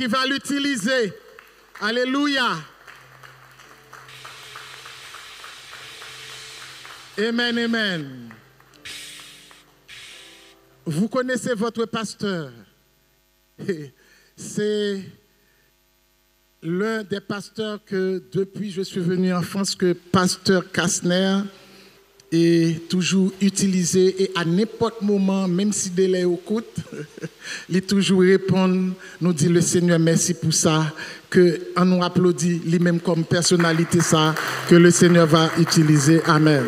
qui va l'utiliser. Alléluia. Amen, amen. Vous connaissez votre pasteur. C'est l'un des pasteurs que depuis que je suis venu en France, que pasteur Kastner est toujours utilisé et à n'importe moment, même si délai au coûte, il toujours répond, nous dit le Seigneur merci pour ça, que on nous applaudit lui-même comme personnalité ça, que le Seigneur va utiliser. Amen.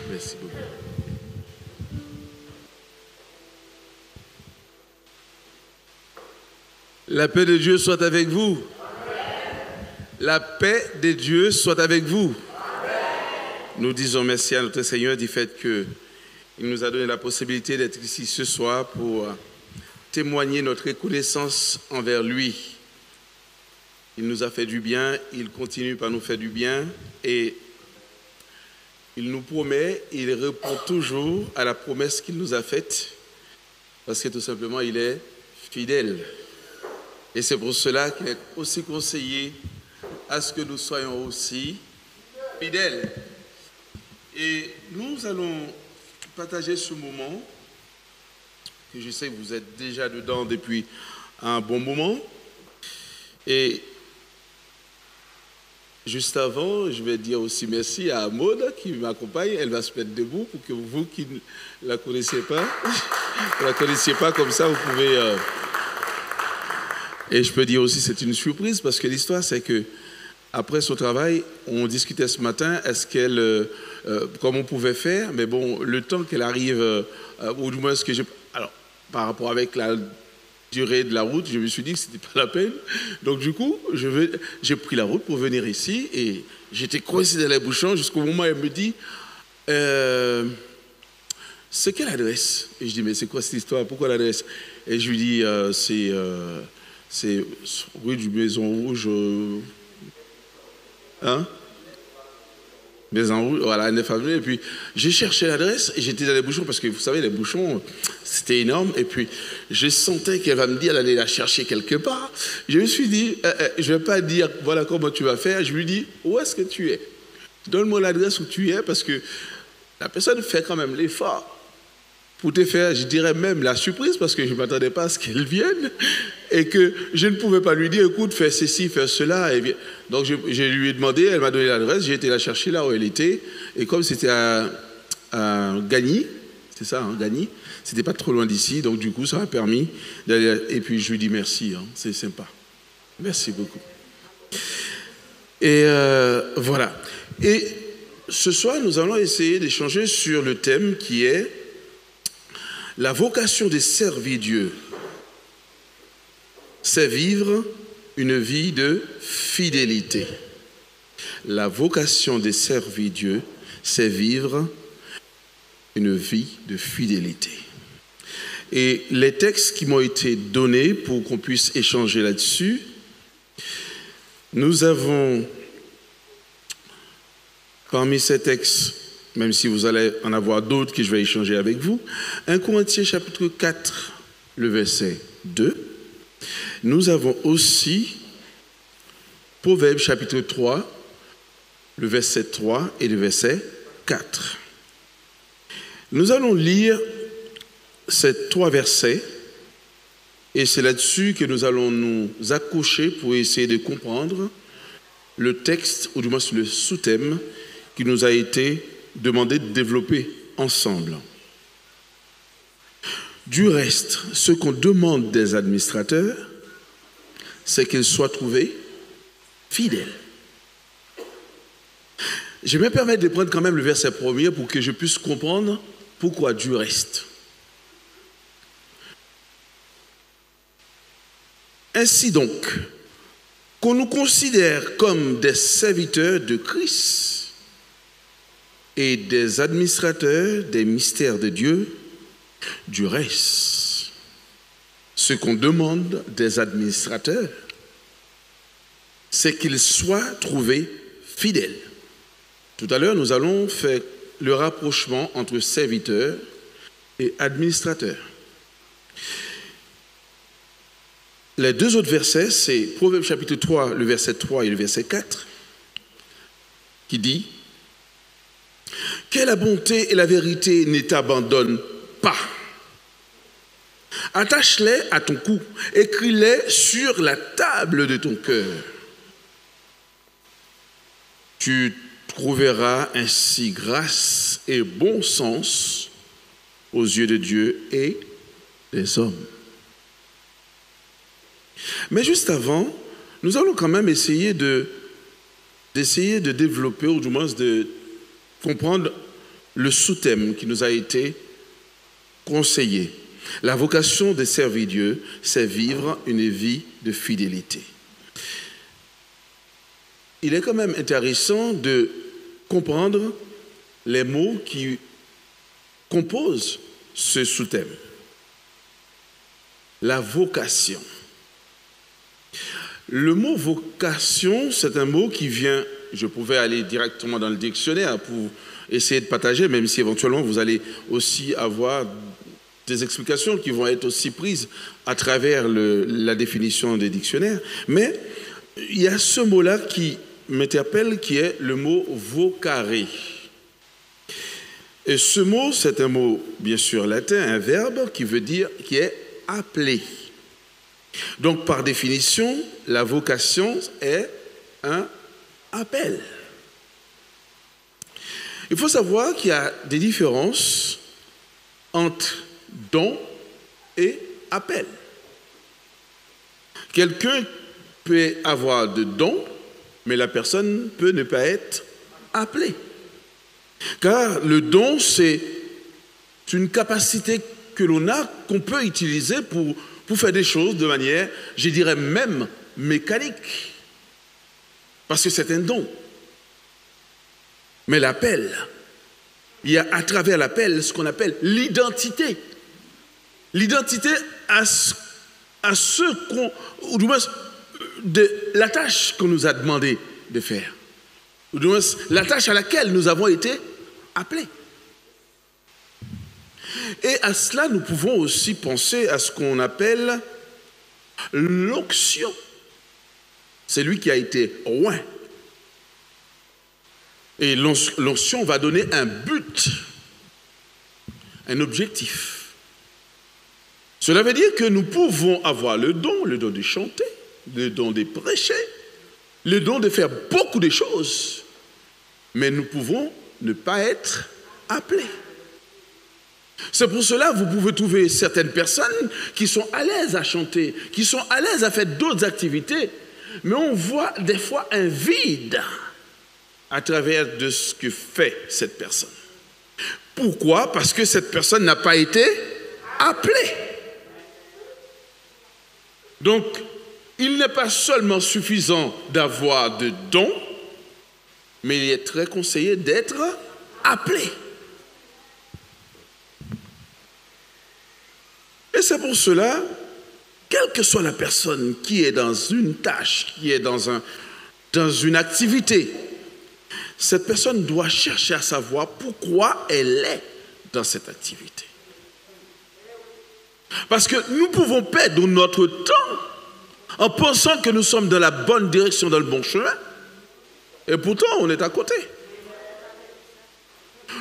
Merci beaucoup. La paix de Dieu soit avec vous. La paix de Dieu soit avec vous. Nous disons merci à notre Seigneur du fait qu'il nous a donné la possibilité d'être ici ce soir pour témoigner notre reconnaissance envers lui. Il nous a fait du bien, il continue par nous faire du bien et il nous promet, il répond toujours à la promesse qu'il nous a faite parce que tout simplement il est fidèle. Et c'est pour cela qu'il est aussi conseillé à ce que nous soyons aussi fidèles. Et nous allons partager ce moment, que je sais que vous êtes déjà dedans depuis un bon moment. Et juste avant, je vais dire aussi merci à Maud qui m'accompagne. Elle va se mettre debout pour que vous qui ne la connaissez pas, ne la connaissiez pas comme ça, vous pouvez... Et je peux dire aussi c'est une surprise parce que l'histoire c'est que après son travail, on discutait ce matin, est-ce qu'elle, comme on pouvait faire, mais bon, le temps qu'elle arrive, ou du moins ce que j'ai, alors par rapport avec la durée de la route, je me suis dit que c'était pas la peine. Donc du coup, j'ai pris la route pour venir ici et j'étais coincé dans les bouchons jusqu'au moment où elle me dit, c'est quelle adresse? Et je dis mais c'est quoi cette histoire? Pourquoi l'adresse? Et je lui dis c'est rue du Maison Rouge, Maison Rouge, voilà, 9 avenue. Et puis, j'ai cherché l'adresse et j'étais dans les bouchons parce que vous savez, les bouchons, c'était énorme. Et puis, je sentais qu'elle va me dire d'aller la chercher quelque part. Je me suis dit, je ne vais pas dire, voilà comment tu vas faire. Je lui dis, où est-ce que tu es? Donne-moi l'adresse où tu es parce que la personne fait quand même l'effort pour te faire, je dirais même la surprise parce que je ne m'attendais pas à ce qu'elle vienne et que je ne pouvais pas lui dire, écoute, fais ceci, fais cela. Et donc, je lui ai demandé, elle m'a donné l'adresse, j'ai été la chercher là où elle était. Et comme c'était à Gagny, c'est ça, hein, Gagny, c'était pas trop loin d'ici, donc du coup, ça m'a permis d'aller. Et puis, je lui dis merci, hein, c'est sympa. Merci beaucoup. Et voilà. Et ce soir, nous allons essayer d'échanger sur le thème qui est la vocation de servir Dieu. C'est vivre une vie de fidélité. La vocation de servir Dieu, c'est vivre une vie de fidélité. Et les textes qui m'ont été donnés pour qu'on puisse échanger là-dessus, nous avons, parmi ces textes, même si vous allez en avoir d'autres que je vais échanger avec vous, 1 Corinthiens chapitre 4, le verset 2. Nous avons aussi Proverbes chapitre 3, le verset 3 et le verset 4. Nous allons lire ces trois versets et c'est là-dessus que nous allons nous accrocher pour essayer de comprendre le texte, ou du moins le sous-thème qui nous a été demandé de développer ensemble. Du reste, ce qu'on demande des administrateurs, c'est qu'ils soient trouvés fidèles. Je vais me permettre de prendre quand même le verset premier pour que je puisse comprendre pourquoi du reste. Ainsi donc, qu'on nous considère comme des serviteurs de Christ et des administrateurs des mystères de Dieu, du reste, ce qu'on demande des administrateurs, c'est qu'ils soient trouvés fidèles. Tout à l'heure, nous allons faire le rapprochement entre serviteurs et administrateurs. Les deux autres versets, c'est Proverbe chapitre 3, le verset 3 et le verset 4, qui dit « Que la bonté et la vérité ne t'abandonnent pas. Attache-les à ton cou, écris-les sur la table de ton cœur. Tu trouveras ainsi grâce et bon sens aux yeux de Dieu et des hommes. » Mais juste avant, nous allons quand même essayer de développer, ou du moins de comprendre le sous-thème qui nous a été conseillé. La vocation de servir Dieu, c'est vivre une vie de fidélité. Il est quand même intéressant de comprendre les mots qui composent ce sous-thème. La vocation. Le mot vocation, c'est un mot qui vient, je pouvais aller directement dans le dictionnaire pour essayer de partager, même si éventuellement vous allez aussi avoir des explications qui vont être aussi prises à travers la définition des dictionnaires. Mais il y a ce mot-là qui m'interpelle, qui est le mot vocare. Et ce mot, c'est un mot, bien sûr, latin, un verbe qui veut dire, qui est appelé. Donc, par définition, la vocation est un appel. Il faut savoir qu'il y a des différences entre don et appel. Quelqu'un peut avoir de dons, mais la personne peut ne pas être appelée. Car le don, c'est une capacité que l'on a, qu'on peut utiliser pour faire des choses de manière, je dirais même, mécanique. Parce que c'est un don. Mais l'appel, il y a à travers l'appel ce qu'on appelle l'identité. L'identité à ce qu'on, ou du moins de la tâche qu'on nous a demandé de faire. Ou du moins la tâche à laquelle nous avons été appelés. Et à cela, nous pouvons aussi penser à ce qu'on appelle l'onction. C'est lui qui a été oint. Et l'onction va donner un but, un objectif. Cela veut dire que nous pouvons avoir le don de chanter, le don de prêcher, le don de faire beaucoup de choses, mais nous pouvons ne pas être appelés. C'est pour cela que vous pouvez trouver certaines personnes qui sont à l'aise à chanter, qui sont à l'aise à faire d'autres activités, mais on voit des fois un vide à travers de ce que fait cette personne. Pourquoi? Parce que cette personne n'a pas été appelée. Donc, il n'est pas seulement suffisant d'avoir de dons, mais il est très conseillé d'être appelé. Et c'est pour cela, quelle que soit la personne qui est dans une tâche, qui est dans une activité, cette personne doit chercher à savoir pourquoi elle est dans cette activité. Parce que nous pouvons perdre notre temps en pensant que nous sommes dans la bonne direction, dans le bon chemin, et pourtant on est à côté.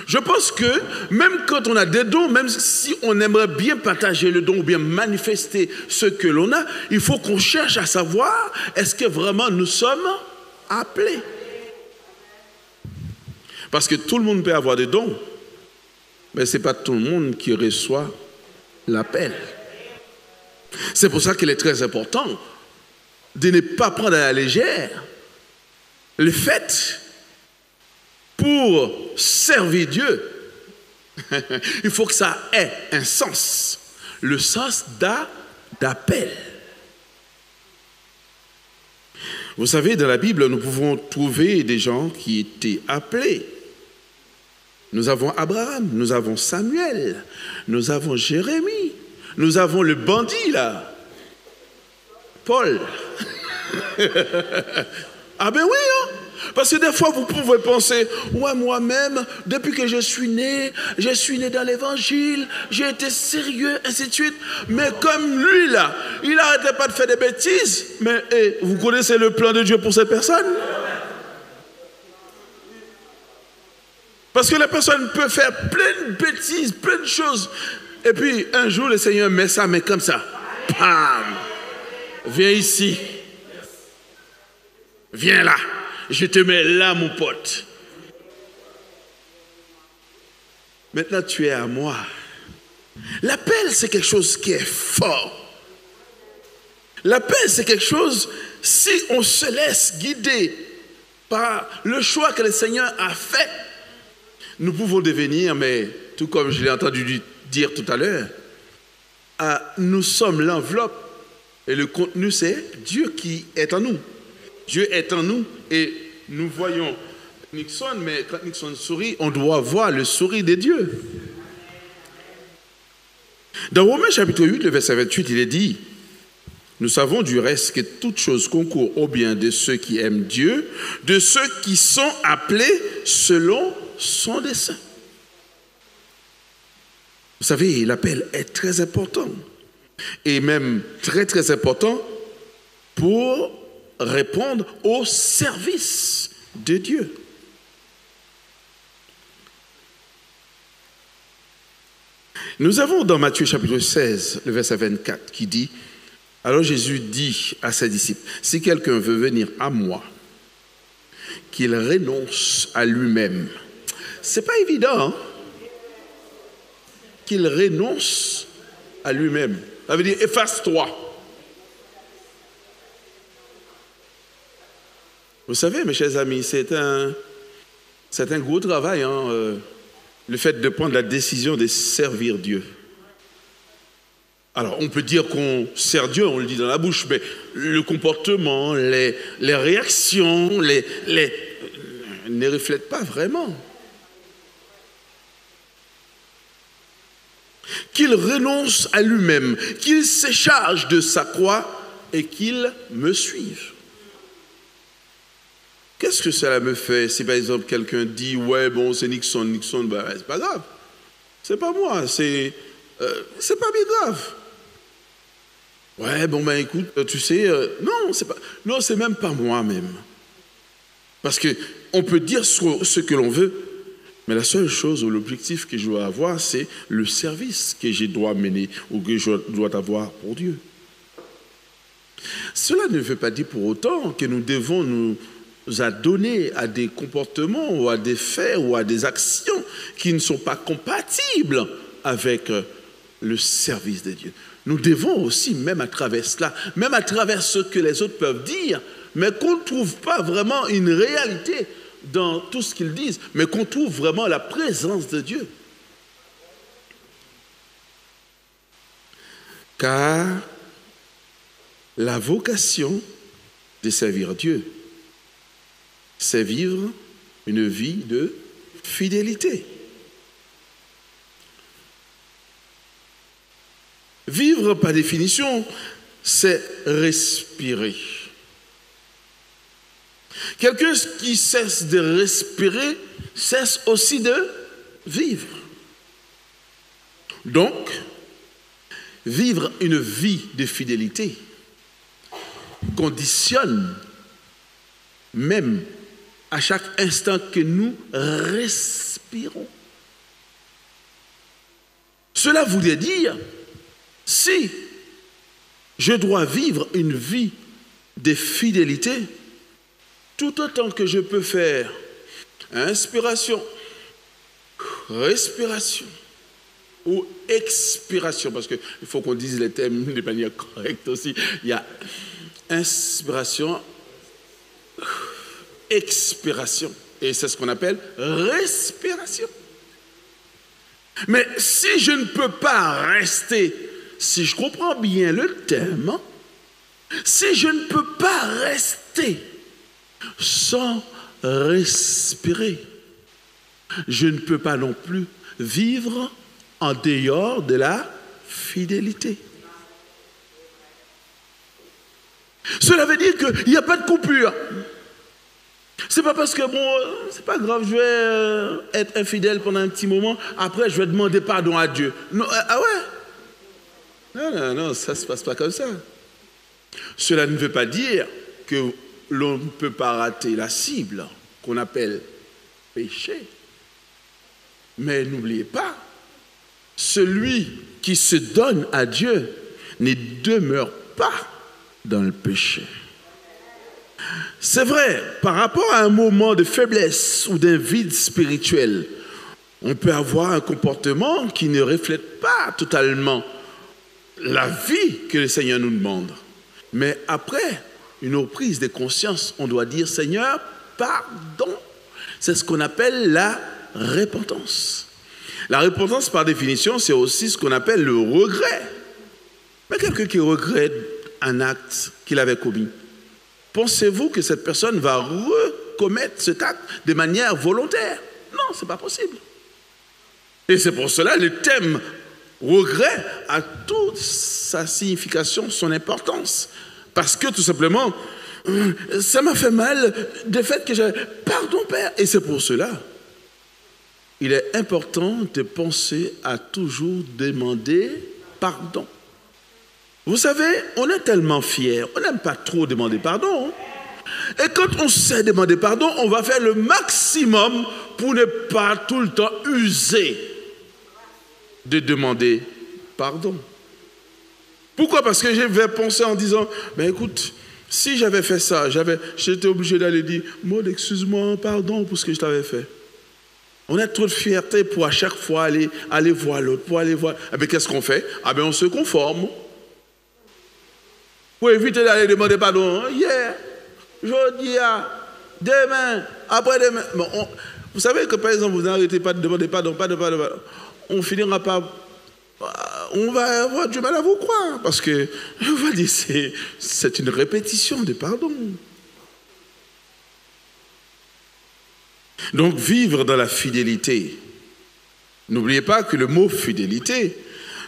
Je pense que même quand on a des dons, même si on aimerait bien partager le don ou bien manifester ce que l'on a, il faut qu'on cherche à savoir est-ce que vraiment nous sommes appelés. Parce que tout le monde peut avoir des dons, mais ce n'est pas tout le monde qui reçoit l'appel. C'est pour ça qu'il est très important de ne pas prendre à la légère le fait pour servir Dieu. Il faut que ça ait un sens, le sens d'appel. Vous savez, dans la Bible, nous pouvons trouver des gens qui étaient appelés. Nous avons Abraham, nous avons Samuel, nous avons Jérémie, nous avons le bandit là, Paul. Ah ben oui, hein? Parce que des fois vous pouvez penser, ouais, moi-même, depuis que je suis né dans l'évangile, j'ai été sérieux, ainsi de suite. Mais comme lui là, il n'arrêtait pas de faire des bêtises. Mais vous connaissez le plan de Dieu pour cette personne? Parce que la personne peut faire plein de bêtises, plein de choses. Et puis, un jour, le Seigneur met sa main comme ça. Pam! Viens ici. Viens là. Je te mets là, mon pote. Maintenant, tu es à moi. L'appel, c'est quelque chose qui est fort. L'appel, c'est quelque chose, si on se laisse guider par le choix que le Seigneur a fait, nous pouvons devenir, mais tout comme je l'ai entendu dire tout à l'heure, nous sommes l'enveloppe et le contenu, c'est Dieu qui est en nous. Dieu est en nous et nous voyons Nixon, mais quand Nixon sourit, on doit voir le sourire de Dieu. Dans Romains chapitre 8, le verset 28, il est dit: nous savons du reste que toute chose concourt au bien de ceux qui aiment Dieu, de ceux qui sont appelés selon son dessein. Vous savez, l'appel est très important, et même très très important pour répondre au service de Dieu. Nous avons dans Matthieu chapitre 16, le verset 24, qui dit: alors Jésus dit à ses disciples, si quelqu'un veut venir à moi, qu'il renonce à lui-même. C'est pas évident, hein? Qu'il renonce à lui-même. Ça veut dire efface-toi. Vous savez, mes chers amis, c'est un gros travail, hein, le fait de prendre la décision de servir Dieu. Alors, on peut dire qu'on sert Dieu, on le dit dans la bouche, mais le comportement, les réactions, ne reflètent pas vraiment. Qu'il renonce à lui-même, qu'il se charge de sa croix et qu'il me suive. Qu'est-ce que cela me fait si par exemple quelqu'un dit ouais bon c'est Nixon, ben, c'est pas grave, c'est pas moi, c'est pas bien grave. Ouais bon ben écoute tu sais non c'est même pas moi-même, parce que on peut dire ce que l'on veut, mais la seule chose ou l'objectif que je dois avoir, c'est le service que je dois mener ou que je dois avoir pour Dieu. Cela ne veut pas dire pour autant que nous devons nous adonner à des comportements ou à des faits ou à des actions qui ne sont pas compatibles avec le service de Dieu. Nous devons aussi, même à travers cela, même à travers ce que les autres peuvent dire, mais qu'on ne trouve pas vraiment une réalité dans tout ce qu'ils disent, mais qu'on trouve vraiment la présence de Dieu. Car la vocation de servir Dieu, c'est vivre une vie de fidélité. Vivre, par définition, c'est respirer. Quelqu'un qui cesse de respirer cesse aussi de vivre. Donc, vivre une vie de fidélité conditionne même à chaque instant que nous respirons. Cela voudrait dire, si je dois vivre une vie de fidélité, tout autant que je peux faire inspiration, respiration ou expiration, parce qu'il faut qu'on dise les termes de manière correcte aussi. Il y a inspiration, expiration, et c'est ce qu'on appelle respiration. Mais si je ne peux pas rester, si je comprends bien le terme, si je ne peux pas rester sans respirer, je ne peux pas non plus vivre en dehors de la fidélité. Cela veut dire qu'il n'y a pas de coupure. C'est pas parce que, bon, c'est pas grave, je vais être infidèle pendant un petit moment, après je vais demander pardon à Dieu. Non, ah ouais? Non, non, non, ça ne se passe pas comme ça. Cela ne veut pas dire que l'on ne peut pas rater la cible qu'on appelle péché. Mais n'oubliez pas, celui qui se donne à Dieu ne demeure pas dans le péché. C'est vrai, par rapport à un moment de faiblesse ou d'un vide spirituel, on peut avoir un comportement qui ne reflète pas totalement la vie que le Seigneur nous demande. Mais après une reprise de conscience, on doit dire « Seigneur, pardon ». C'est ce qu'on appelle la repentance. La repentance, par définition, c'est aussi ce qu'on appelle le regret. Mais quelqu'un qui regrette un acte qu'il avait commis, pensez-vous que cette personne va recommettre cet acte de manière volontaire? Non, ce n'est pas possible. Et c'est pour cela le thème regret a toute sa signification, son importance. Parce que tout simplement, ça m'a fait mal du fait que j'ai... Pardon, Père. Et c'est pour cela, il est important de penser à toujours demander pardon. Vous savez, on est tellement fiers, on n'aime pas trop demander pardon. Et quand on sait demander pardon, on va faire le maximum pour ne pas tout le temps user de demander pardon. Pourquoi? Parce que je vais penser en disant, ben écoute, si j'avais fait ça, j'étais obligé d'aller dire, Maud, excuse-moi, pardon pour ce que je t'avais fait. On a trop de fierté pour à chaque fois aller voir l'autre, pour aller voir. Eh bien, qu'est-ce qu'on fait? Ah ben on se conforme. Pour éviter d'aller demander pardon. Hier, jeudi, demain, après-demain. Bon, vous savez que par exemple, vous n'arrêtez pas de demander pardon, on finira par... On va avoir du mal à vous croire. Parce que, on va dire, c'est une répétition de pardon. Donc, vivre dans la fidélité. N'oubliez pas que le mot fidélité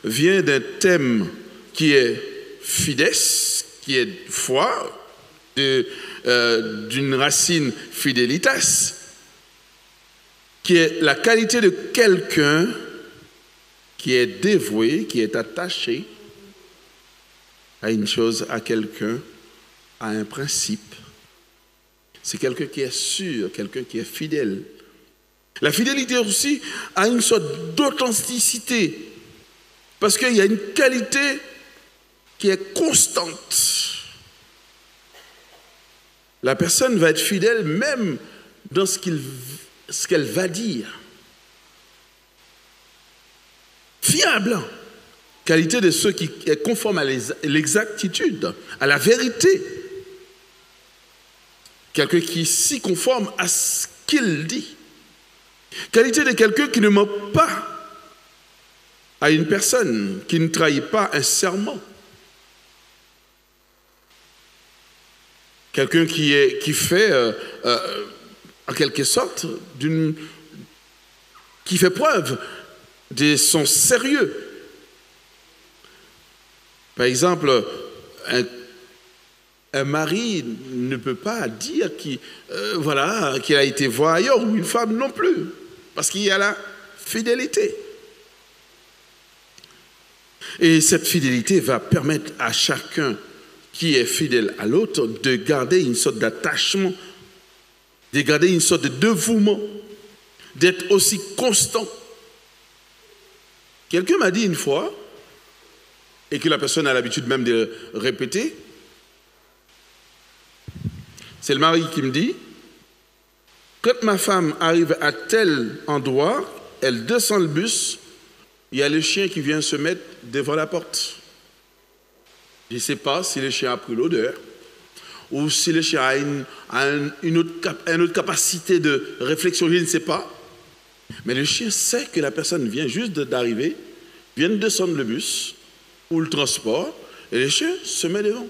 vient d'un thème qui est fides, qui est foi, d'une racine fidelitas, qui est la qualité de quelqu'un qui est dévoué, qui est attaché à une chose, à quelqu'un, à un principe. C'est quelqu'un qui est sûr, quelqu'un qui est fidèle. La fidélité aussi a une sorte d'authenticité, parce qu'il y a une qualité qui est constante. La personne va être fidèle même dans ce qu'elle va dire. Fiable, qualité de ceux qui est conforme à l'exactitude, à la vérité. Quelqu'un qui s'y conforme à ce qu'il dit. Qualité de quelqu'un qui ne ment pas à une personne, qui ne trahit pas un serment. Quelqu'un qui fait, en quelque sorte, qui fait preuve de son sérieux. Par exemple, un mari ne peut pas dire qu'il a été voir ailleurs, ou une femme non plus, parce qu'il y a la fidélité. Et cette fidélité va permettre à chacun qui est fidèle à l'autre de garder une sorte d'attachement, de garder une sorte de dévouement, d'être aussi constant. Quelqu'un m'a dit une fois, et que la personne a l'habitude même de répéter, c'est le mari qui me dit, quand ma femme arrive à tel endroit, elle descend le bus, il y a le chien qui vient se mettre devant la porte. Je ne sais pas si le chien a pris l'odeur, ou si le chien a une autre capacité de réflexion, je ne sais pas. Mais le chien sait que la personne vient juste d'arriver, vient de descendre le bus ou le transport, et le chien se met devant.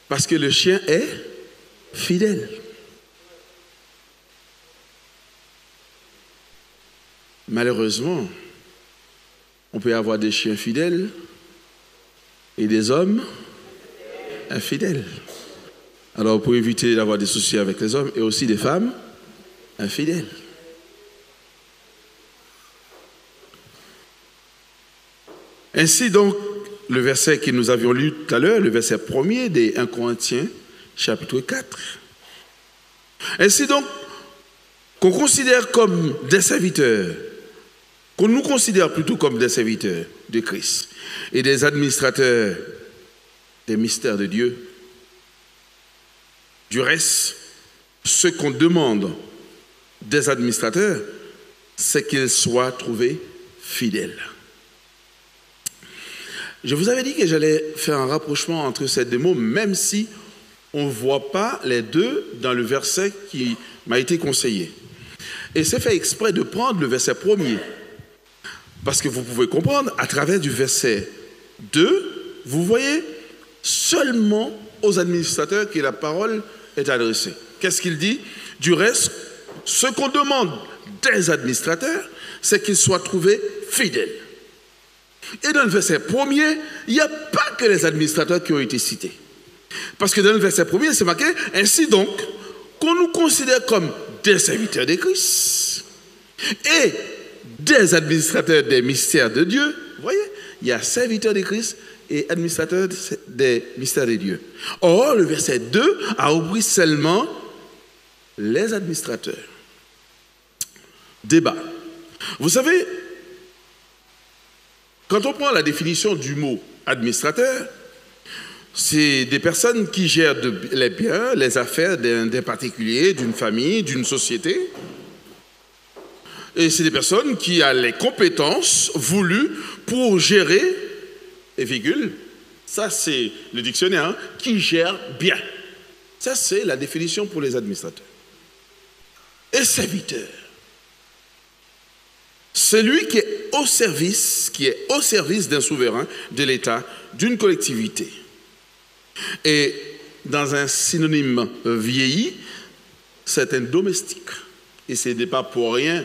Parce que le chien est fidèle. Malheureusement, on peut avoir des chiens fidèles et des hommes infidèles. Alors, pour éviter d'avoir des soucis avec les hommes et aussi des femmes infidèles. Ainsi donc, le verset que nous avions lu tout à l'heure, le verset 1er des 1 Corinthiens, chapitre 4. Ainsi donc, qu'on considère comme des serviteurs, qu'on nous considère plutôt comme des serviteurs de Christ et des administrateurs des mystères de Dieu. Du reste, ce qu'on demande des administrateurs, c'est qu'ils soient trouvés fidèles. Je vous avais dit que j'allais faire un rapprochement entre ces deux mots, même si on ne voit pas les deux dans le verset qui m'a été conseillé. Et c'est fait exprès de prendre le verset 1er. Parce que vous pouvez comprendre, à travers du verset 2, vous voyez seulement aux administrateurs que la parole est adressée. Qu'est-ce qu'il dit? Du reste, ce qu'on demande des administrateurs, c'est qu'ils soient trouvés fidèles. Et dans le verset 1er, il n'y a pas que les administrateurs qui ont été cités. Parce que dans le verset 1er, c'est marqué, ainsi donc, qu'on nous considère comme des serviteurs de Christ et des administrateurs des mystères de Dieu. Vous voyez, il y a serviteurs de Christ et administrateurs des mystères de Dieu. Or, le verset 2 a repris seulement les administrateurs. Débat. Vous savez, quand on prend la définition du mot administrateur, c'est des personnes qui gèrent les biens, les affaires d'un particulier, d'une famille, d'une société. Et c'est des personnes qui ont les compétences voulues pour gérer, et virgule, ça c'est le dictionnaire, hein, qui gère bien. Ça c'est la définition pour les administrateurs. Et serviteur. Celui qui est au service d'un souverain, de l'État, d'une collectivité. Et dans un synonyme vieilli, c'est un domestique. Et ce n'est pas pour rien.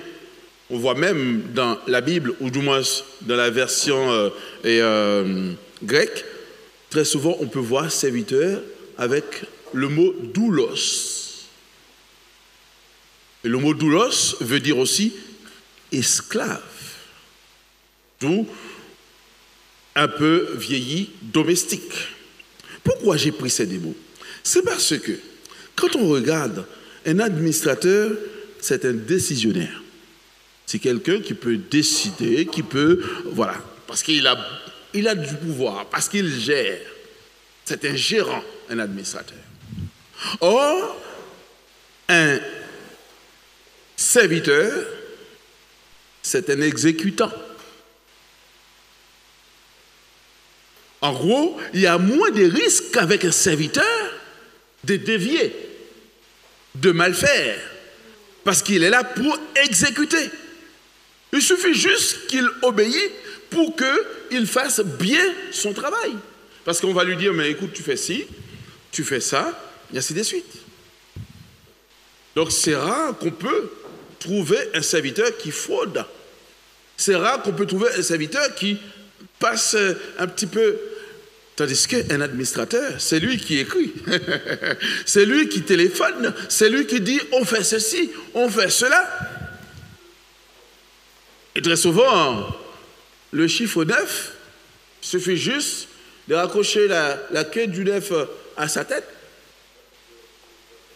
On voit même dans la Bible, ou du moins dans la version grecque, très souvent on peut voir serviteur avec le mot doulos. Et le mot doulos veut dire aussi esclave. D'où un peu vieilli, domestique. Pourquoi j'ai pris ces deux mots? C'est parce que quand on regarde un administrateur, c'est un décisionnaire. C'est quelqu'un qui peut décider, qui peut, voilà, parce qu'il a du pouvoir, parce qu'il gère. C'est un gérant, un administrateur. Or, un serviteur, c'est un exécutant. En gros, il y a moins de risques avec un serviteur de dévier, de mal faire, parce qu'il est là pour exécuter. Il suffit juste qu'il obéisse pour qu'il fasse bien son travail. Parce qu'on va lui dire, mais écoute, tu fais ci, tu fais ça, et ainsi de suite. Donc c'est rare qu'on peut trouver un serviteur qui fraude. C'est rare qu'on peut trouver un serviteur qui passe un petit peu. Tandis qu'un administrateur, c'est lui qui écrit, c'est lui qui téléphone, c'est lui qui dit on fait ceci, on fait cela. Et très souvent, le chiffre 9, il suffit juste de raccrocher la queue du 9 à sa tête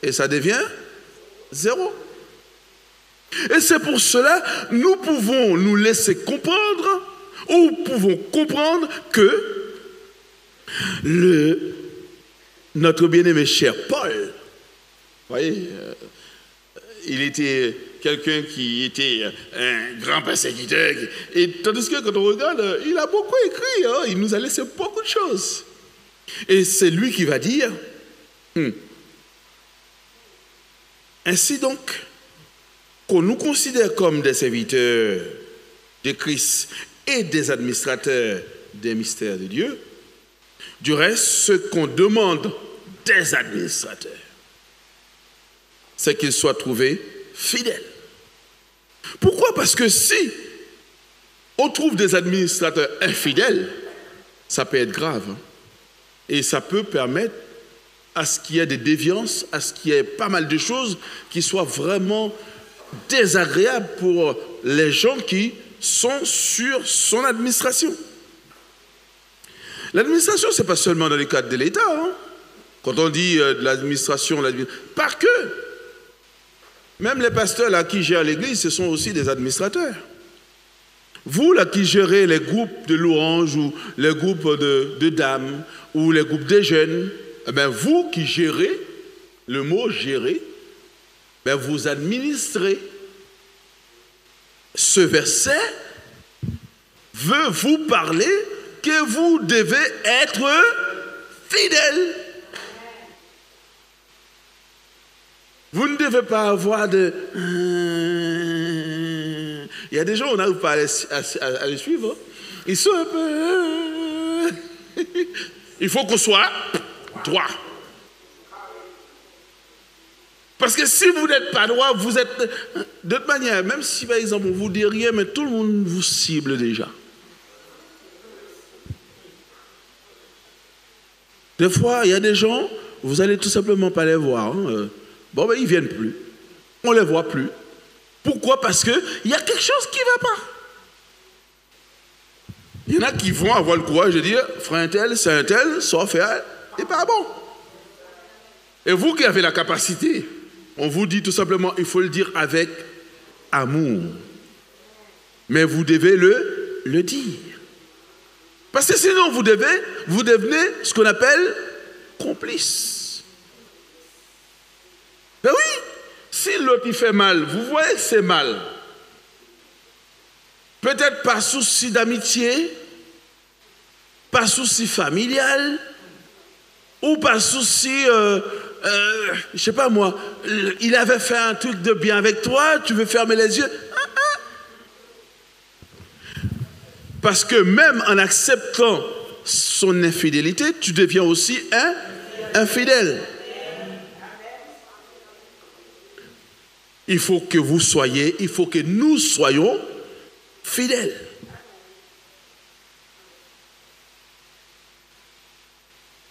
et ça devient 0. Et c'est pour cela nous pouvons nous laisser comprendre ou pouvons comprendre que notre bien-aimé cher Paul, vous voyez, il était quelqu'un qui était un grand persécuteur. Et tandis que quand on regarde, il a beaucoup écrit, hein, il nous a laissé beaucoup de choses. Et c'est lui qui va dire, ainsi donc, qu'on nous considère comme des serviteurs de Christ et des administrateurs des mystères de Dieu, du reste, ce qu'on demande des administrateurs, c'est qu'ils soient trouvés fidèles. Pourquoi? Parce que si on trouve des administrateurs infidèles, ça peut être grave. Hein? Et ça peut permettre à ce qu'il y ait des déviances, à ce qu'il y ait pas mal de choses qui soient vraiment désagréables pour les gens qui sont sur son administration. L'administration, ce n'est pas seulement dans le cadre de l'État. Hein. Quand on dit de l'administration, pas que. Même les pasteurs là, qui gèrent l'église, ce sont aussi des administrateurs. Vous là qui gérez les groupes de louanges ou les groupes de dames ou les groupes de jeunes, eh bien, vous qui gérez, le mot gérer, ben vous administrez. Ce verset veut vous parler que vous devez être fidèle. Vous ne devez pas avoir de... Il y a des gens, on n'arrive pas à les suivre. Ils sont un peu... Il faut qu'on soit droit. Parce que si vous n'êtes pas droit, vous êtes... De toute manière, même si par exemple on vous dit rien, mais tout le monde vous cible déjà. Des fois, il y a des gens, vous allez tout simplement pas les voir. Hein. Bon, ben ils ne viennent plus. On ne les voit plus. Pourquoi? Parce qu'il y a quelque chose qui ne va pas. Il y en a qui vont avoir le courage de dire, frère un tel, c'est un tel, sauf faire, n'est pas bon. Et vous qui avez la capacité, on vous dit tout simplement, il faut le dire avec amour. Mais vous devez le dire. Parce que sinon, vous devenez ce qu'on appelle complice. Ben oui, si l'autre il fait mal, vous voyez que c'est mal. Peut-être par souci d'amitié, par souci familial, ou par souci, je sais pas moi, il avait fait un truc de bien avec toi, tu veux fermer les yeux. Parce que même en acceptant son infidélité, tu deviens aussi infidèle. Il faut que vous soyez, il faut que nous soyons fidèles.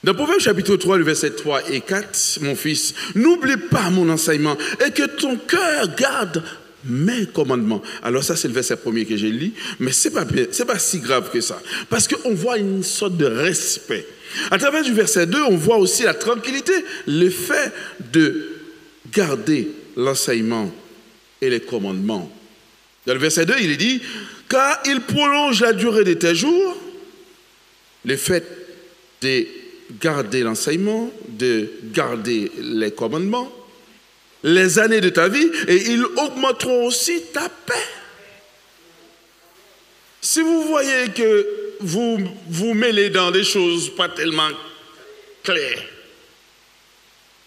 Dans Proverbe chapitre 3, le verset 3 et 4, mon fils, n'oublie pas mon enseignement et que ton cœur garde mes commandements. Alors ça, c'est le verset premier que j'ai lu, mais c'est pas si grave que ça. Parce qu'on voit une sorte de respect. À travers du verset 2, on voit aussi la tranquillité, le fait de garder l'enseignement et les commandements. Dans le verset 2, il est dit, car il prolonge la durée de tes jours, le fait de garder l'enseignement, de garder les commandements, les années de ta vie, et ils augmenteront aussi ta paix. Si vous voyez que vous vous mêlez dans des choses pas tellement claires,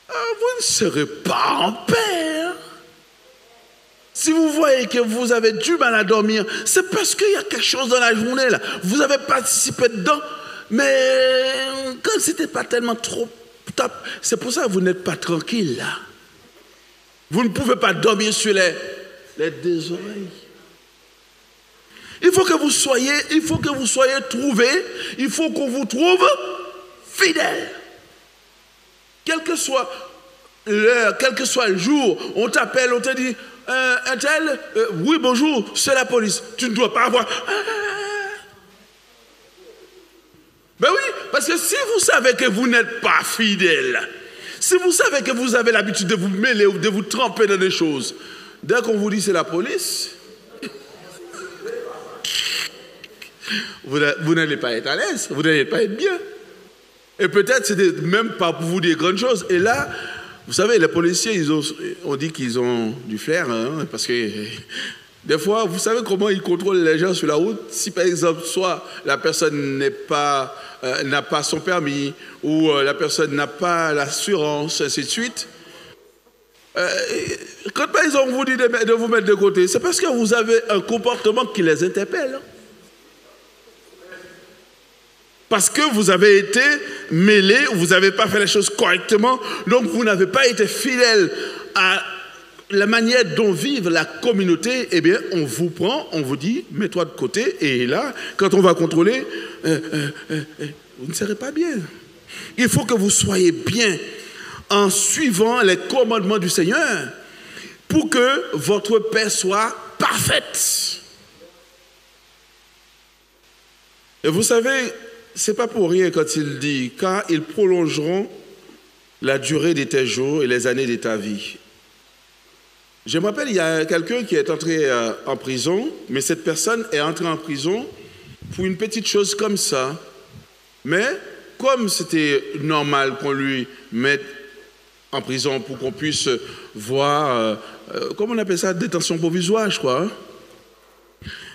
vous ne serez pas en paix. Si vous voyez que vous avez du mal à dormir, c'est parce qu'il y a quelque chose dans la journée là. Vous avez participé dedans, mais quand c'était pas tellement trop top, c'est pour ça que vous n'êtes pas tranquille là. Vous ne pouvez pas dormir sur les deux oreilles. Il faut que vous soyez trouvés, il faut qu'on vous trouve fidèle. Quel que soit l'heure, quel que soit le jour, on t'appelle, on te dit, un tel, oui bonjour, c'est la police. Tu ne dois pas avoir... Ben oui, parce que si vous savez que vous n'êtes pas fidèle, si vous savez que vous avez l'habitude de vous mêler ou de vous tremper dans des choses, dès qu'on vous dit c'est la police, vous n'allez pas être à l'aise, vous n'allez pas être bien. Et peut-être c'était même pas pour vous dire grandes choses. Et là, vous savez, les policiers, on dit qu'ils ont du flair, hein, parce que des fois, vous savez comment ils contrôlent les gens sur la route. Si par exemple, soit la personne n'a pas son permis, ou la personne n'a pas l'assurance, ainsi de suite. Quand par exemple on vous dit de vous mettre de côté, c'est parce que vous avez un comportement qui les interpelle. Parce que vous avez été mêlé, vous n'avez pas fait les choses correctement, donc vous n'avez pas été fidèle à la manière dont vive la communauté. Eh bien, on vous prend, on vous dit, mets-toi de côté, et là, quand on va contrôler, vous ne serez pas bien. Il faut que vous soyez bien en suivant les commandements du Seigneur pour que votre paix soit parfaite. Et vous savez, c'est pas pour rien quand il dit, car ils prolongeront la durée de tes jours et les années de ta vie. Je me rappelle, il y a quelqu'un qui est entré en prison, mais cette personne est entrée en prison pour une petite chose comme ça. Mais comme c'était normal qu'on lui mette en prison pour qu'on puisse voir, comment on appelle ça, détention provisoire, je crois. Hein?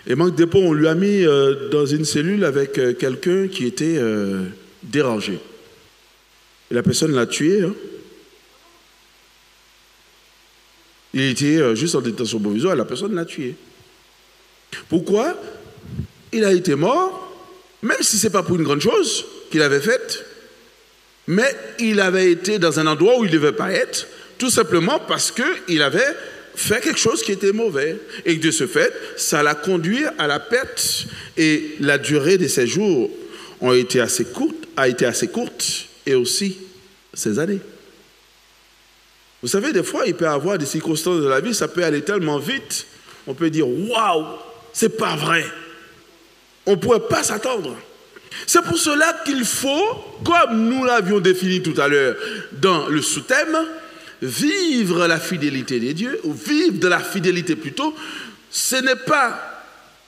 Et manque de peau, on lui a mis dans une cellule avec quelqu'un qui était dérangé. Et la personne l'a tué. Hein? Il était juste en détention provisoire, la personne l'a tué. Pourquoi? Il a été mort, même si ce n'est pas pour une grande chose qu'il avait faite, mais il avait été dans un endroit où il ne devait pas être, tout simplement parce qu'il avait fait quelque chose qui était mauvais. Et de ce fait, ça l'a conduit à la perte. Et la durée de ses jours a été assez courte, et aussi ses années. Vous savez, des fois, il peut y avoir des circonstances de la vie, ça peut aller tellement vite, on peut dire, waouh, c'est pas vrai. On ne pourrait pas s'attendre. C'est pour cela qu'il faut, comme nous l'avions défini tout à l'heure dans le sous-thème, vivre la fidélité des dieux, ou vivre de la fidélité plutôt. Ce n'est pas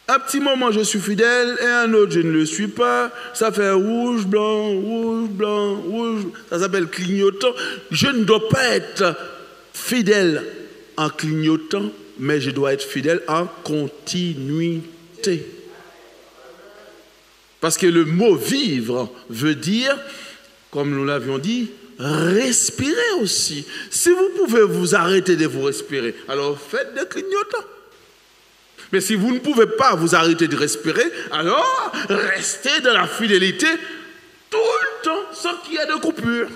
un petit moment je suis fidèle et un autre je ne le suis pas. Ça fait rouge, blanc, rouge, blanc, rouge. Ça s'appelle clignotant. Je ne dois pas être fidèle en clignotant, mais je dois être fidèle en continuité. Parce que le mot vivre veut dire, comme nous l'avions dit, respirer aussi. Si vous pouvez vous arrêter de vous respirer, alors faites des clignotants. Mais si vous ne pouvez pas vous arrêter de respirer, alors restez dans la fidélité tout le temps sans qu'il y ait de coupure.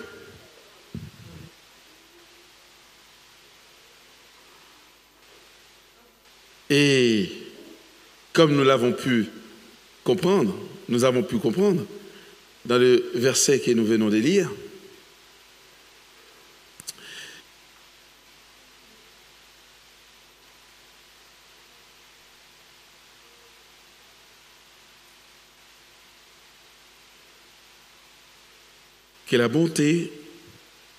Et comme nous l'avons pu comprendre, dans le verset que nous venons de lire, que la bonté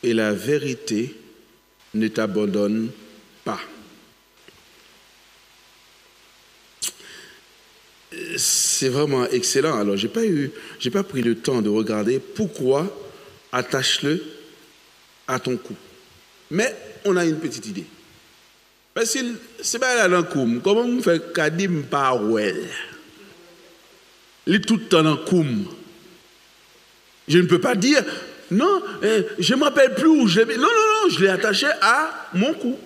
et la vérité ne t'abandonnent pas. C'est vraiment excellent. Alors, j'ai pas pris le temps de regarder pourquoi attache-le à ton cou. Mais on a une petite idée. Parce que c'est pas là dans koum. Comment on fait kadim parwell? Il est tout le temps dans koum. Je ne peux pas dire non, je ne me rappelle plus où je l'ai mis. Non, je l'ai attaché à mon cou.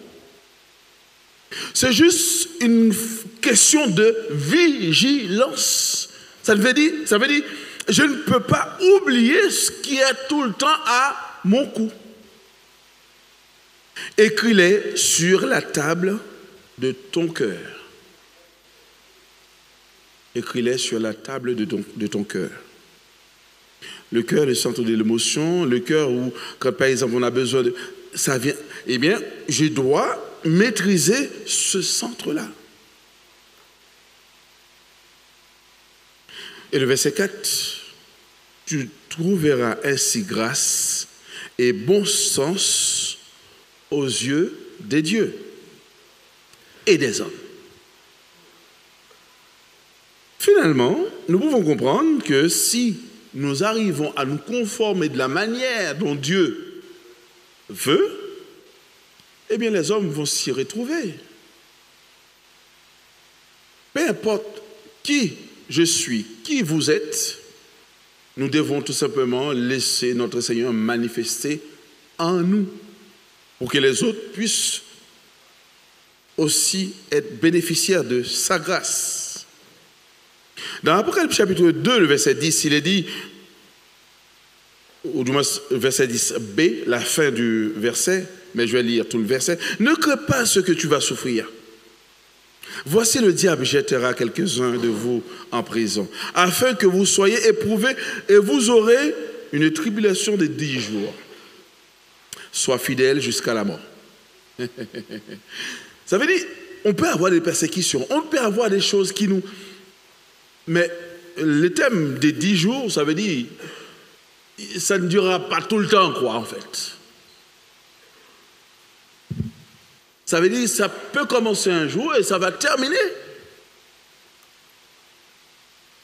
C'est juste une question de vigilance. Ça veut dire, je ne peux pas oublier ce qui est tout le temps à mon cou. Écris-les sur la table de ton cœur. Écris-les sur la table de ton cœur. Le cœur, le centre de l'émotion, le cœur où, quand par exemple on a besoin de... ça vient, eh bien, je dois maîtriser ce centre-là. Et le verset 4, tu trouveras ainsi grâce et bon sens aux yeux des dieux et des hommes. Finalement, nous pouvons comprendre que si nous arrivons à nous conformer de la manière dont Dieu veut, eh bien les hommes vont s'y retrouver. Peu importe qui je suis, qui vous êtes, nous devons tout simplement laisser notre Seigneur manifester en nous pour que les autres puissent aussi être bénéficiaires de sa grâce. Dans Apocalypse chapitre 2, le verset 10, il est dit, ou du moins verset 10b, la fin du verset, mais je vais lire tout le verset. Ne crains pas ce que tu vas souffrir. Voici le diable jettera quelques-uns de vous en prison, afin que vous soyez éprouvés et vous aurez une tribulation de 10 jours. Sois fidèle jusqu'à la mort. Ça veut dire, on peut avoir des persécutions, on peut avoir des choses qui nous... Mais le thème des 10 jours, ça veut dire, ça ne durera pas tout le temps, quoi, en fait. Ça veut dire, ça peut commencer un jour et ça va terminer.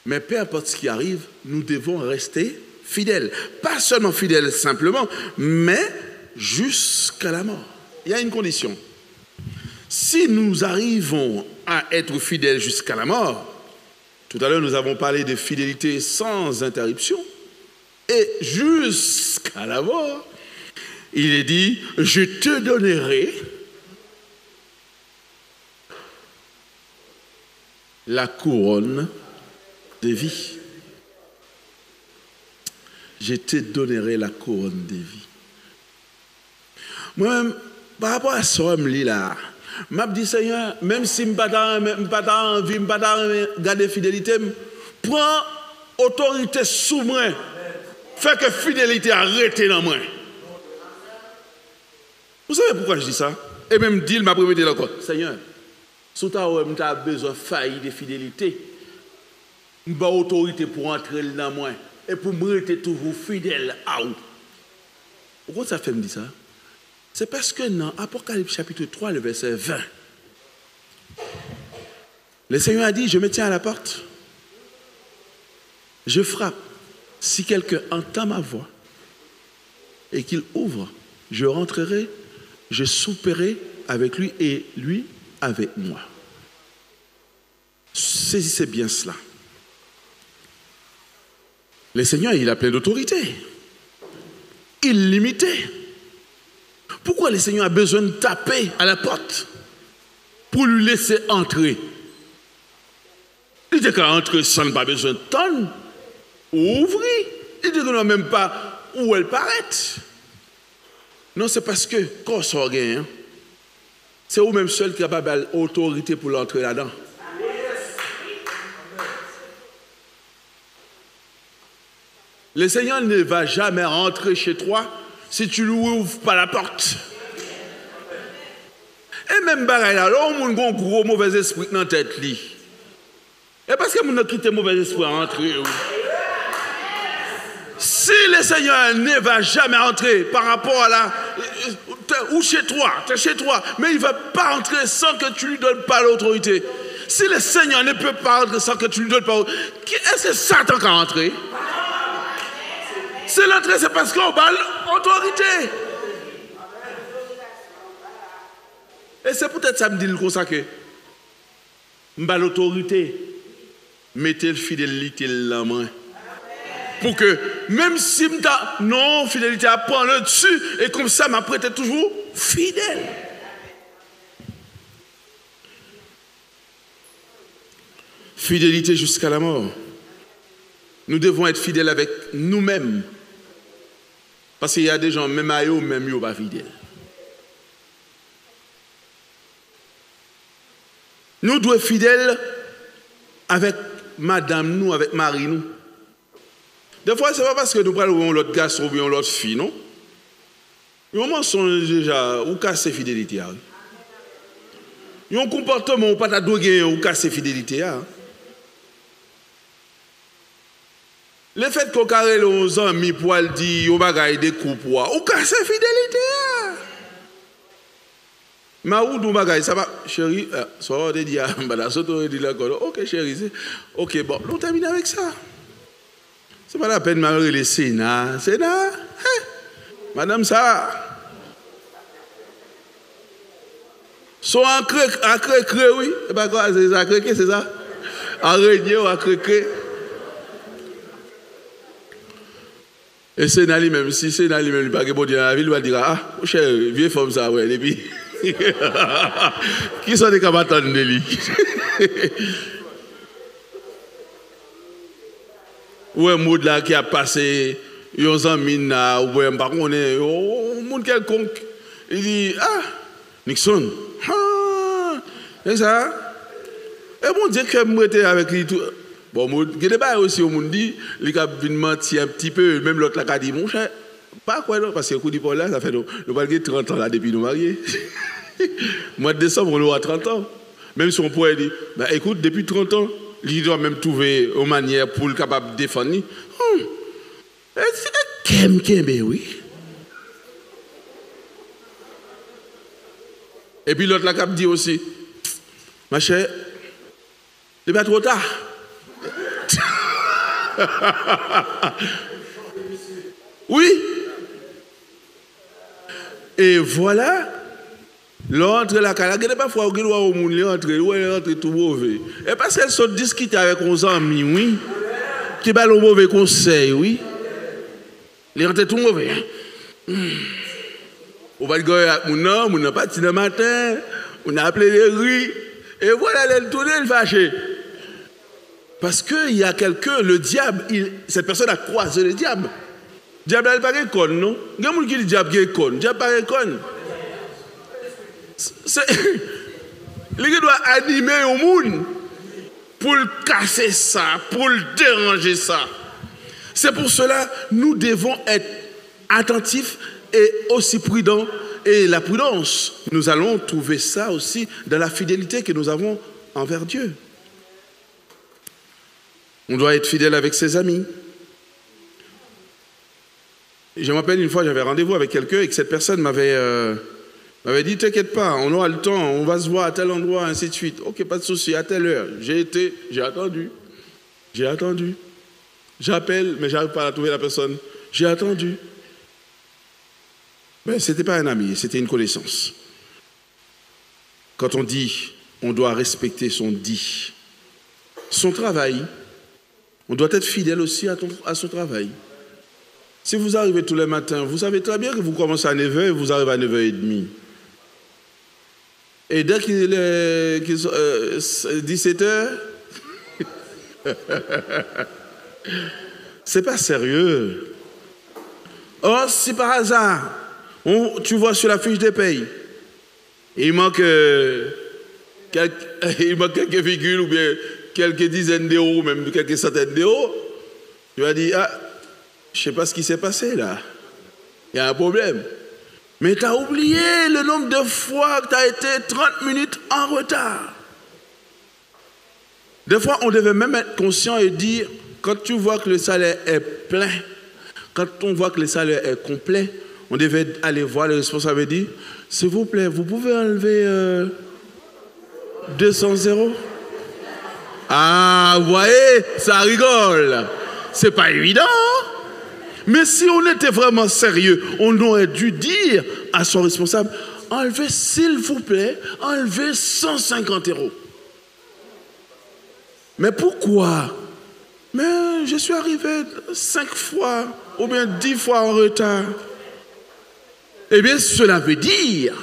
Mais peu importe ce qui arrive, nous devons rester fidèles. Pas seulement fidèles simplement, mais jusqu'à la mort. Il y a une condition. Si nous arrivons à être fidèles jusqu'à la mort, tout à l'heure nous avons parlé de fidélité sans interruption, et jusqu'à la mort, il est dit, je te donnerai la couronne de vie. Je te donnerai la couronne de vie. Moi-même, par rapport à ce homme-là, je dis, Seigneur, même si je n'ai pas envie, je n'ai pas garder fidélité, prends autorité sous moi. Fais que fidélité arrête dans moi. Vous savez pourquoi je dis ça? Et même dit, m'a promis encore, Seigneur, si tu as besoin de faillir de fidélité, je n'ai autorité pour entrer dans moi et pour me rester toujours fidèle à vous. Pourquoi ça fait me dire ça? C'est parce que dans Apocalypse chapitre 3, le verset 20, le Seigneur a dit, je me tiens à la porte, je frappe. Si quelqu'un entend ma voix et qu'il ouvre, je rentrerai, je souperai avec lui et lui avec moi. Saisissez bien cela. Le Seigneur, il a plein d'autorité, illimitée. Pourquoi le Seigneur a besoin de taper à la porte pour lui laisser entrer? Il dit qu'à entrer sans pas besoin de tonne, ouvrir. Il dit qu'on n'a même pas où elle paraît. Non, c'est parce que quand on gagne, c'est vous-même seul qui a pas l'autorité pour l'entrer là-dedans. Le Seigneur ne va jamais rentrer chez toi si tu ne lui ouvres pas la porte. Et même bagaille là, on a un gros mauvais esprit dans la tête. Et parce que mon a quitté mauvais esprit à rentrer. Si le Seigneur ne va jamais entrer par rapport à la... ou chez toi, tu es chez toi, mais il ne va pas entrer sans que tu ne lui donnes pas l'autorité. Si le Seigneur ne peut pas entrer sans que tu ne lui donnes pas l'autorité, est-ce que Satan va entrer? Si l'entrée, c'est parce qu'on a l'autorité. Et c'est peut-être ça me dit comme ça que m'ba l'autorité, mettez le fidélité la main. Pour que même si m'ta non fidélité à prendre le dessus et comme ça m'apprête toujours fidèle. Fidélité jusqu'à la mort. Nous devons être fidèles avec nous-mêmes. Parce qu'il y a des gens, même à eux, même eux, pas fidèles. Nous devons être fidèles avec madame, nous, avec Marie, nous. Des fois, ce n'est pas parce que nous parlons l'autre garçon ou l'autre fille, non? Il y a un mensonge déjà, ou casser fidélité. Il y a un comportement ou pas ta droguer ou casser fidélité. Le fait qu'on carré aux amis pour aller dire, on va gagner des coups pour ou casser fidélité. Mais où nous bagaille ça va chérie ça va te dire madame ça te dit là OK chérie OK bon nous termine avec ça. C'est pas la peine de m'arrêter le Sénat madame ça sont en cré oui et pas quoi c'est ça cré c'est ça araignée ou à cré et Sénat lui-même si Sénat lui-même pas que bon Dieu dans la ville il va dire ah chérie vieux femme ça ouais et puis qui sont des combattants de lui? Ou un mot là qui a passé, il y a un mine ou un baron, un monde quelconque. Il dit ah, Nixon, c'est ça. Et mon Dieu, que moi j'étais avec lui tout. Bon, il y a des bails aussi au monde dit, il a menti un petit peu, même l'autre là a dit mon cher, pas quoi non, parce que le coup du Paul là, ça fait nous avons 30 ans là depuis nous mariés. Mois de décembre, on aura 30 ans. Même si on pourrait dire, bah, écoute, depuis 30 ans, il doit même trouver une manière pour le capable de défendre. Oui. Et puis l'autre la cap dit aussi, ma chère, c'est pas trop tard. Oui. Et voilà. L'entre la cala, il n'y a pas fois où il entre tout mauvais. Et parce qu'elle se discute avec nos amis, oui, qui va le mauvais conseil, oui. Il entre tout mauvais. On va dire à mon homme, on a parti le matin, on a appelé les rues, et voilà, elle tourne, elle fâchée. Parce qu'il y a quelqu'un, le diable, cette personne a croisé le diable. Le diable, elle n'est pas con, non? Il y a quelqu'un qui dit diable est con. Le diable n'est pas con. Il doit animer au monde pour le casser ça, pour le déranger ça. C'est pour cela que nous devons être attentifs et aussi prudents. Et la prudence, nous allons trouver ça aussi dans la fidélité que nous avons envers Dieu. On doit être fidèle avec ses amis. Je me rappelle une fois, j'avais rendez-vous avec quelqu'un et que cette personne m'avait dit, t'inquiète pas, on aura le temps, on va se voir à tel endroit, ainsi de suite. Ok, pas de souci, à telle heure. J'ai attendu. J'appelle, mais j'arrive pas à trouver la personne. J'ai attendu. Mais ce n'était pas un ami, c'était une connaissance. Quand on dit, on doit respecter son dit. Son travail, on doit être fidèle aussi à son travail. Si vous arrivez tous les matins, vous savez très bien que vous commencez à 9h et vous arrivez à 9h30. Et dès qu'il est 17h, c'est pas sérieux. Or, si par hasard, tu vois sur la fiche de paye, il manque quelques virgules ou bien quelques dizaines d'euros, même quelques centaines d'euros, tu vas dire, je ne sais pas ce qui s'est passé là. Il y a un problème. Mais tu as oublié le nombre de fois que tu as été 30 minutes en retard. Des fois, on devait même être conscient et dire, quand tu vois que le salaire est plein, quand on voit que le salaire est complet, on devait aller voir le responsable et dire, s'il vous plaît, vous pouvez enlever 200 euros? Ah, vous voyez, ça rigole. C'est pas évident. Mais si on était vraiment sérieux, on aurait dû dire à son responsable, enlevez, s'il vous plaît, enlevez 150 euros. Mais pourquoi? Mais je suis arrivé 5 fois ou bien 10 fois en retard. Eh bien, cela veut dire,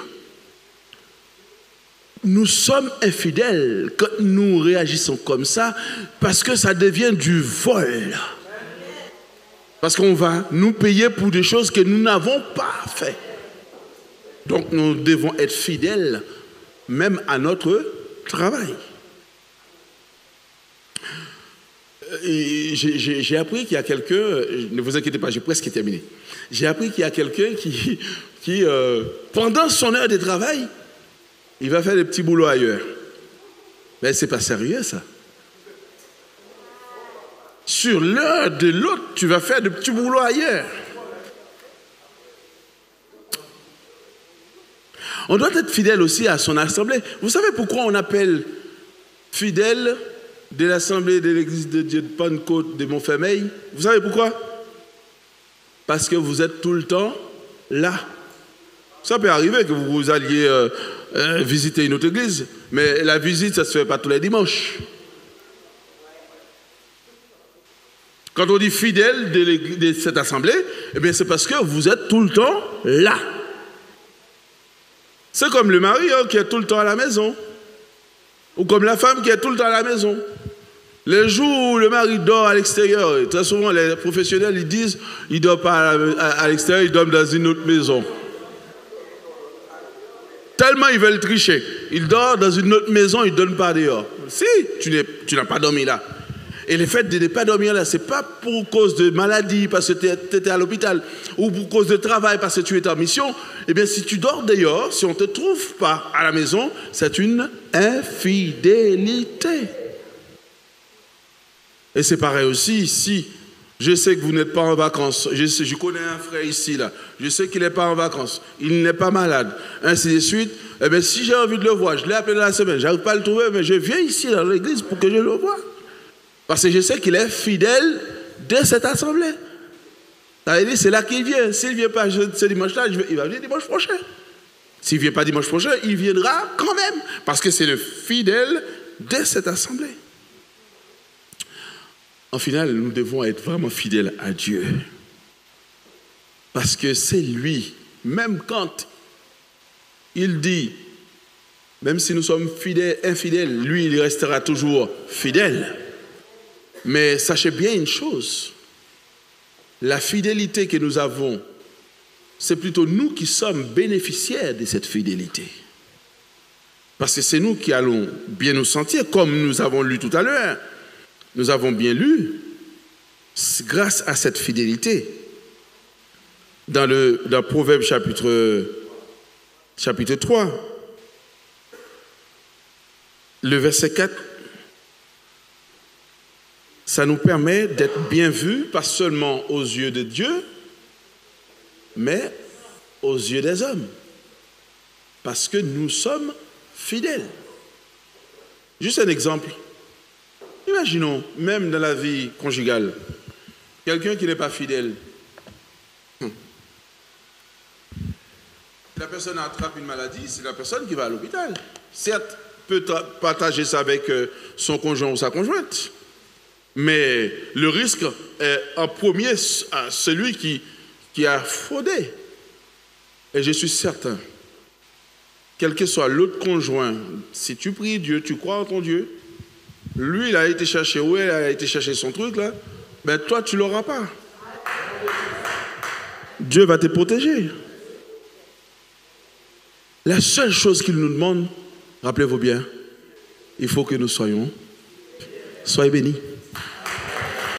nous sommes infidèles quand nous réagissons comme ça, parce que ça devient du vol. Parce qu'on va nous payer pour des choses que nous n'avons pas fait. Donc nous devons être fidèles même à notre travail. J'ai appris qu'il y a quelqu'un, ne vous inquiétez pas, j'ai presque terminé. J'ai appris qu'il y a quelqu'un qui pendant son heure de travail, il va faire des petits boulots ailleurs. Mais c'est pas sérieux ça. Sur l'heure de l'autre, tu vas faire de petits boulots ailleurs. On doit être fidèle aussi à son assemblée. Vous savez pourquoi on appelle fidèle de l'assemblée de l'église de Dieu de Pentecôte de Montfermeil? Vous savez pourquoi? Parce que vous êtes tout le temps là. Ça peut arriver que vous alliez visiter une autre église, mais la visite, ça ne se fait pas tous les dimanches. Quand on dit fidèle de cette assemblée, eh bien c'est parce que vous êtes tout le temps là. C'est comme le mari qui est tout le temps à la maison. Ou comme la femme qui est tout le temps à la maison. Les jours où le mari dort à l'extérieur, très souvent les professionnels ils disent il ne dort pas à l'extérieur, il dort dans une autre maison. Tellement ils veulent tricher. Il dort dans une autre maison, il ne donne pas dehors. Si, tu n'as pas dormi là. Et le fait de ne pas dormir là, ce n'est pas pour cause de maladie, parce que tu étais à l'hôpital, ou pour cause de travail, parce que tu es en mission. Eh bien, si tu dors dehors, si on ne te trouve pas à la maison, c'est une infidélité. Et c'est pareil aussi, si je sais que vous n'êtes pas en vacances, je connais un frère ici, là, je sais qu'il n'est pas en vacances, il n'est pas malade, ainsi de suite, eh bien, si j'ai envie de le voir, je l'ai appelé dans la semaine, je n'arrive pas à le trouver, mais je viens ici dans l'église pour que je le voie. Parce que je sais qu'il est fidèle de cette assemblée. C'est là qu'il vient. S'il ne vient pas ce dimanche-là, il va venir dimanche prochain. S'il ne vient pas dimanche prochain, il viendra quand même. Parce que c'est le fidèle de cette assemblée. En final, nous devons être vraiment fidèles à Dieu. Parce que c'est lui, même quand il dit, même si nous sommes fidèles, infidèles, lui, il restera toujours fidèle. Mais sachez bien une chose, la fidélité que nous avons, c'est plutôt nous qui sommes bénéficiaires de cette fidélité. Parce que c'est nous qui allons bien nous sentir, comme nous avons lu tout à l'heure. Nous avons bien lu, grâce à cette fidélité, dans Proverbe chapitre 3, le verset 4, ça nous permet d'être bien vus, pas seulement aux yeux de Dieu, mais aux yeux des hommes. Parce que nous sommes fidèles. Juste un exemple. Imaginons, même dans la vie conjugale, quelqu'un qui n'est pas fidèle. La personne attrape une maladie, c'est la personne qui va à l'hôpital. Certes, peut partager ça avec son conjoint ou sa conjointe. Mais le risque est en premier à celui qui a fraudé. Et je suis certain, quel que soit l'autre conjoint, si tu pries Dieu, tu crois en ton Dieu, lui, il a été chercher, où elle a été chercher son truc, là, ben toi, tu ne l'auras pas. Dieu va te protéger. La seule chose qu'il nous demande, rappelez-vous bien, il faut que nous soyez bénis.